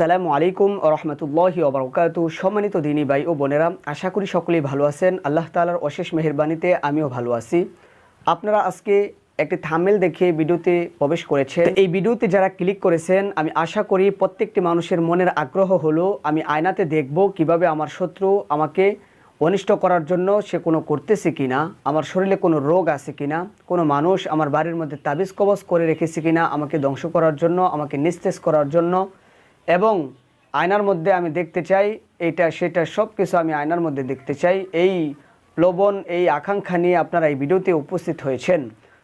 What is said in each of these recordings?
আসসালামু আলাইকুম রহমতুল্লাহি ওবারাকাতু। সম্মানিত দিনী ভাই ও বোনেরা, আশা করি সকলেই ভালো আছেন। আল্লাহ তাআলার অশেষ মেহেরবানিতে আমিও ভালো আছি। আপনারা আজকে একটি থাম্বনেল দেখে ভিডিওতে প্রবেশ করেছেন। এই ভিডিওতে যারা ক্লিক করেছেন, আমি আশা করি প্রত্যেকটি মানুষের মনের আগ্রহ হলো আমি আয়নাতে দেখব কিভাবে আমার শত্রু আমাকে অনিষ্ট করার জন্য সে কোনো করতেছে কিনা, আমার শরীরে কোনো রোগ আছে কিনা, কোনো মানুষ আমার বাড়ির মধ্যে তাবিজ কবজ করে রেখেছে কিনা আমাকে ধ্বংস করার জন্য, আমাকে নিস্তেজ করার জন্য। এবং আয়নার মধ্যে আমি দেখতে চাই এইটা সেটা সব কিছু আমি আয়নার মধ্যে দেখতে চাই। এই প্রলোভন, এই আকাঙ্ক্ষা নিয়ে আপনারা এই ভিডিওতে উপস্থিত হয়েছেন।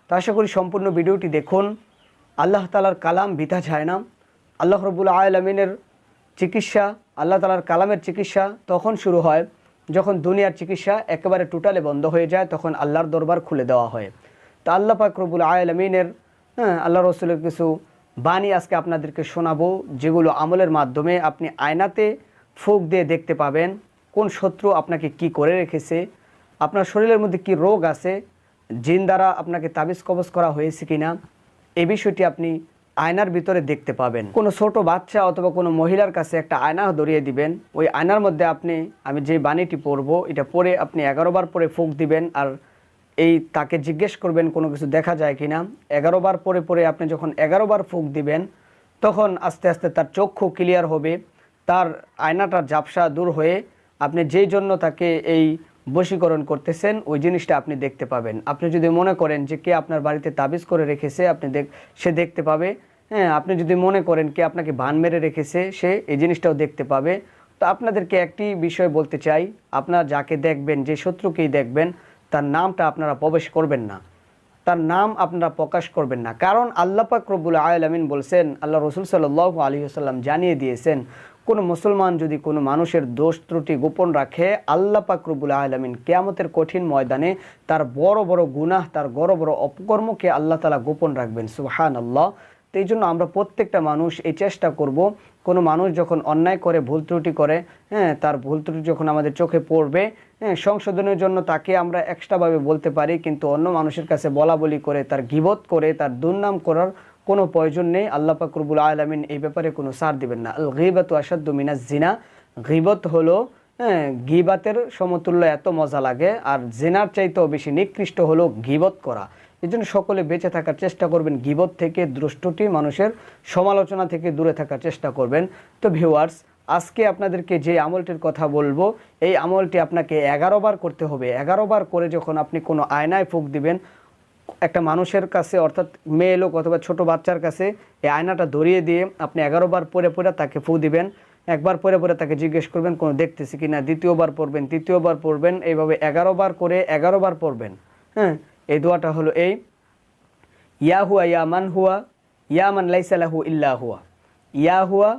তো আশা করি সম্পূর্ণ ভিডিওটি দেখুন। আল্লাহ তাআলার কালাম বৃথা যায় না। আল্লাহ রাব্বুল আলামিনের চিকিৎসা, আল্লাহ তাআলার কালামের চিকিৎসা তখন শুরু হয় যখন দুনিয়ার চিকিৎসা একেবারে টোটালে বন্ধ হয়ে যায়, তখন আল্লাহর দরবার খুলে দেওয়া হয়। তো আল্লাহ পাক রব্বুল আলামিনের আল্লাহ রসুলের কিছু বাণী আজকে আপনাদেরকে শোনাবো, যেগুলো আমলের মাধ্যমে আপনি আয়নাতে ফুঁক দিয়ে দেখতে পাবেন কোন শত্রু আপনাকে কি করে রেখেছে, আপনার শরীরের মধ্যে কি রোগ আছে, জিন দ্বারা আপনাকে তাবিজ কবজ করা হয়েছে কিনা, এই বিষয়টি আপনি আয়নার ভিতরে দেখতে পাবেন। কোনো ছোট বাচ্চা অথবা কোনো মহিলার কাছে একটা আয়না ধরিয়ে দিবেন। ওই আয়নার মধ্যে আমি যে বাণীটি পড়বো এটা পড়ে আপনি 11 বার পরে ফুঁক দিবেন। আর তাকে জিজ্ঞেস করবেন কোনো কিছু দেখা যায় কিনা। 11 বার পরে পরে আপনি যখন 11 বার ফুঁক দিবেন, তখন আস্তে আস্তে তার চক্ষু ক্লিয়ার হবে, তার আয়নাটার ঝাপসা দূর হয়ে আপনি যেই জন্য তাকে এই বশীকরণ করতেছেন ওই জিনিসটা আপনি দেখতে পাবেন। আপনি যদি মনে করেন যে কে আপনার বাড়িতে তাবিজ করে রেখেছে, সে দেখতে পাবে। আপনি যদি মনে করেন কে আপনাকে বান মেরে রেখেছে, সে এই জিনিসটাও দেখতে পাবে। তো আপনাদেরকে একটি বিষয় বলতে চাই, আপনারা যাকে দেখবেন, যে শত্রুকেই দেখবেন, তার নামটা আপনারা প্রবেশ করবেন না, তার নাম আপনারা প্রকাশ করবেন না। কারণ আল্লাহ পাক রব্বুল আলামিন বলছেন, আল্লাহ রসুল সাল্লাল্লাহু আলাইহি ওয়াসাল্লাম জানিয়ে দিয়েছেন, কোনো মুসলমান যদি কোনো মানুষের দোষ ত্রুটি গোপন রাখে, আল্লাহ পাক রব্বুল আলামিন কিয়ামতের কঠিন ময়দানে তার বড় বড় গুনাহ, তার বড় বড় অপকর্মকে আল্লাহ তাআলা গোপন রাখবেন। সুবহানাল্লাহ। তো এই জন্য আমরা প্রত্যেকটা মানুষ এই চেষ্টা করব, কোনো মানুষ যখন অন্যায় করে, ভুল ত্রুটি করে, তার ভুল ত্রুটি যখন আমাদের চোখে পড়বে, সংশোধনের জন্য তাকে আমরা এক্সট্রাভাবে বলতে পারি, কিন্তু অন্য মানুষের কাছে বলা বলি করে, তার গীবত করে, তার দুর্নাম করার কোনো প্রয়োজন নেই। আল্লাহ পাক রব্বুল আলামিন এই ব্যাপারে কোনো ছাড় দিবেন না। আল গীবাতু আশাদ্দু মিনাজ জিনা। গীবত হলো গীবাতের সমতুল্য, এত মজা লাগে। আর জিনার চাইতেও বেশি নিকৃষ্ট হলো গীবত করা। এই জন্য সকলে বেঁচে থাকার চেষ্টা করবেন, গীবত থেকে, দুষ্টটি মানুষের সমালোচনা থেকে দূরে থাকার চেষ্টা করবেন। তো ভিউয়ার্স, আজকে আপনাদেরকে যে আমলটির কথা বলবো, এই আমলটি আপনাকে 11 বার করতে হবে। 11 বার করে যখন আপনি কোনো আয়নায় ফুঁক দিবেন, একটা মানুষের কাছে, অর্থাৎ মেয়ে লোক অথবা ছোট বাচ্চার কাছে এই আয়নাটা ধরিয়ে দিয়ে আপনি 11 বার পরে পরে তাকে ফুঁ দিবেন। একবার পরে পরে তাকে জিজ্ঞেস করবেন কোনো দেখতেছি কিনা, দ্বিতীয়বার পড়বেন, তৃতীয়বার পড়বেন, এইভাবে 11 বার করে 11 বার পড়বেন। এই দোয়াটা হলো এই, ইয়া হুয়া ইয়া মান হুয়া ইয়া মান লাইসা লাহু ইল্লা হুয়া, ইয়া হুয়া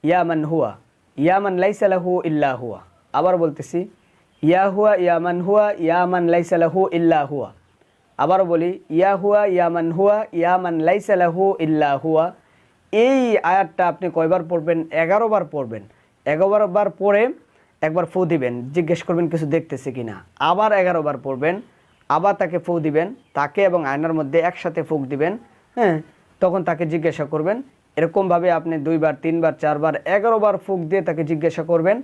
ইয়া মান হুয়া ইয়া মান লাইসা লাহু ইল্লা হুয়া। আবার বলতেছি, ইয়া হুয়া ইয়া মান হুয়া ইয়া মান লাইসা লাহু ইল্লা হুয়া। আবার বলি, ইয়া হুয়া ইয়া মান হুয়া ইয়া মান লাইসা লাহু ইল্লা হুয়া। এই আয়াতটা আপনি কয়বার পড়বেন? 11 বার পড়বেন। 11 বার পরে একবার ফু দিবেন, জিজ্ঞেস করবেন কিছু দেখতেছে কিনা। আবার 11 বার পড়বেন, আবার তাকে ফু দিবেন, তাকে এবং আয়নার মধ্যে একসাথে ফুঁক দিবেন। তখন তাকে জিজ্ঞাসা করবেন। এরকমভাবে আপনি 2 বার, 3 বার, 4 বার, 11 বার ফুঁক দিয়ে তাকে জিজ্ঞাসা করবেন।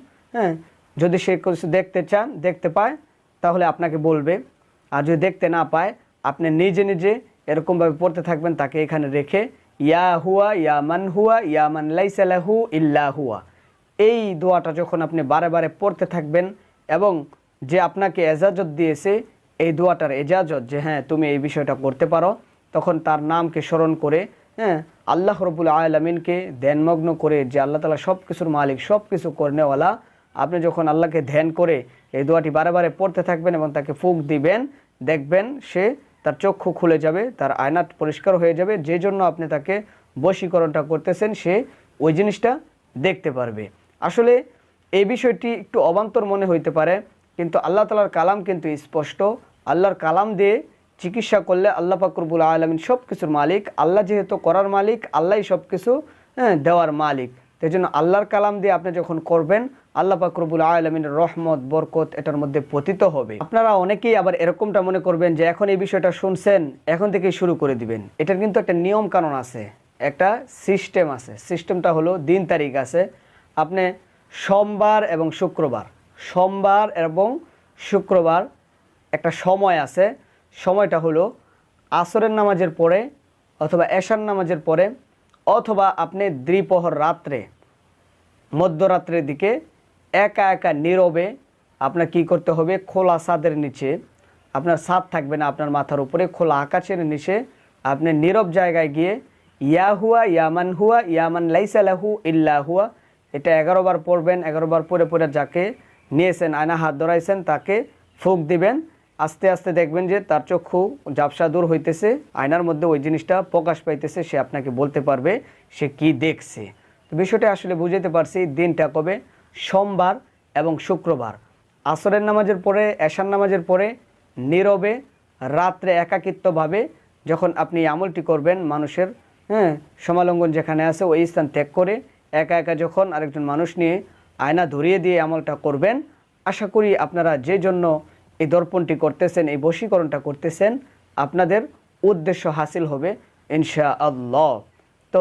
যদি সে কিছু দেখতে পায় তাহলে আপনাকে বলবে। আর যদি দেখতে না পায়, আপনি নিজে নিজে এরকমভাবে পড়তে থাকবেন, তাকে এখানে রেখে, ইয়া হুয়া ইয়া মান হুয়া ইয়া মান লাইসা লাহু ইল্লা হুয়া। এই দোয়াটা যখন আপনি বারে বারে পড়তে থাকবেন, এবং যে আপনাকে এজাজত দিয়েছে এই দোয়াটার এজাজত, যে তুমি এই বিষয়টা করতে পারো, তখন তার নামকে স্মরণ করে, আল্লাহ রাব্বুল আলামিনকে ধ্যানমগ্ন করে, যে আল্লাহ তাআলা সব কিছুর মালিক, সব কিছু করনেওয়ালা, আপনি যখন আল্লাহকে ধ্যান করে এই দোয়াটি বারে বারে পড়তে থাকবেন এবং তাকে ফুঁক দিবেন, দেখবেন তার চক্ষু খুলে যাবে, তার আয়না পরিষ্কার হয়ে যাবে। যে জন্য আপনি তাকে বশীকরণটা করতেছেন, সে ওই জিনিসটা দেখতে পারবে। আসলে এই বিষয়টি একটু অবান্তর মনে হইতে পারে, কিন্তু আল্লাহ তাআলার কালাম কিন্তু স্পষ্ট। আল্লাহর কালাম দিয়ে চিকিৎসা করলে আল্লাহ পাক রব্বুল আলামিন সব কিছুর মালিক। আল্লাহ যেহেতু করার মালিক, আল্লাহই সব কিছু দেওয়ার মালিক। সেই জন্য আল্লাহর কালাম দিয়ে আপনি যখন করবেন, আল্লাহ পাক রব্বুল আলামিনের রহমত, বরকত এটার মধ্যে পতিত হবে। আপনারা অনেকেই আবার এরকমটা মনে করবেন যে এখন এই বিষয়টা শুনছেন, এখন থেকেই শুরু করে দিবেন। এটার কিন্তু একটা নিয়ম কানুন আছে। একটা সিস্টেম আছে। সিস্টেমটা হলো দিন তারিখ আছে। আপনি সোমবার এবং শুক্রবার একটা সময় আছে। সময়টা হলো আসরের নামাজের পরে অথবা এশার নামাজের পরে, অথবা আপনি দ্বিপ্রহর রাত্রে মধ্যরাত্রের দিকে একা একা নীরবে আপনার কি করতে হবে, খোলা ছাদের নিচে, আপনার ছাদ থাকবে না, আপনার মাথার উপরে খোলা আকাশের নিচে আপনি নীরব জায়গায় গিয়ে ইয়া হুয়া ইয়ামান হুয়া ইয়ামান লাইসা লাহু ইল্লা হুয়া, এটা 11 বার পড়বেন। 11 বার পরে পরে যাকে নিয়েছেন, আয়না হাত ধরাইছেন, তাকে ফুঁক দিবেন। আস্তে আস্তে দেখবেন যে তার চক্ষু ঝাপসা দূর হইতেছে, আয়নার মধ্যে ওই জিনিসটা প্রকাশ পাইতেছে, সে আপনাকে বলতে পারবে সে কি দেখছে। তো বিষয়টা আসলে বুঝাতে পারছি। দিনটা কবে? সোমবার এবং শুক্রবার, আসরের নামাজের পরে এশার নামাজের পরে নীরবে রাত্রে একাকিত্বভাবে যখন আপনি আমলটি করবেন, মানুষের সমালঙ্ঘন যেখানে আছে ওই স্থান ত্যাগ করে একা একা যখন আরেকজন মানুষ নিয়ে আয়না ধরিয়ে দিয়ে আমলটা করবেন, আশা করি আপনারা যে জন্য এই দর্পণটি করতেছেন, এই বশীকরণটা করতেছেন, আপনাদের উদ্দেশ্য হাসিল হবে ইনশাআল্লাহ। তো